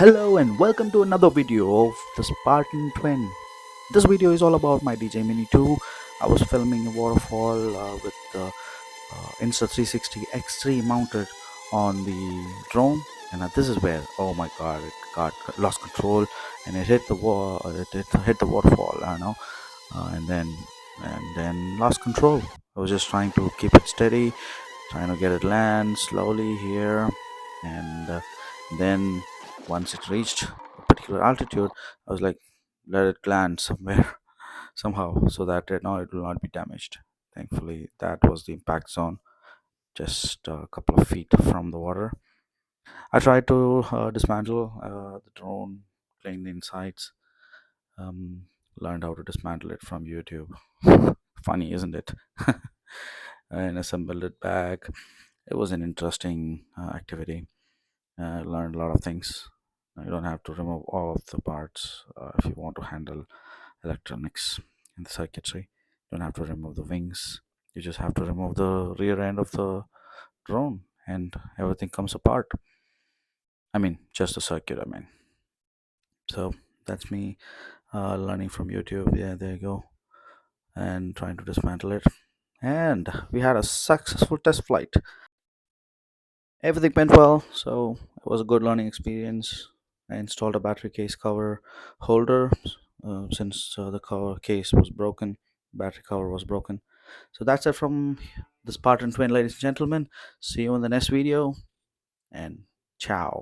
Hello and welcome to another video of the Spartan Twin. This video is all about my DJI Mini 2. I was filming a waterfall with the Insta360 X3 mounted on the drone, and this is where, oh my god, it got lost control and it hit the wall. It hit the waterfall, and then lost control. I was just trying to keep it steady, trying to get it land slowly here, and then once it reached a particular altitude, I was like, let it land somewhere somehow so that it will not be damaged. Thankfully, that was the impact zone, just a couple of feet from the water. I tried to dismantle the drone, clean the insides, um, learned how to dismantle it from YouTube. Funny, isn't it? And assembled it back. It was an interesting activity. Learned a lot of things. You don't have to remove all of the parts if you want to handle electronics in the circuitry. You don't have to remove the wings. You just have to remove the rear end of the drone, and everything comes apart. I mean, just the circuit. I mean, so that's me learning from YouTube. Yeah, there you go, and trying to dismantle it. And we had a successful test flight. Everything went well, so it was a good learning experience. I installed a battery case cover holder since the cover case was broken, battery cover was broken. So that's it from the Spartan Twin, ladies and gentlemen. See you in the next video, and ciao.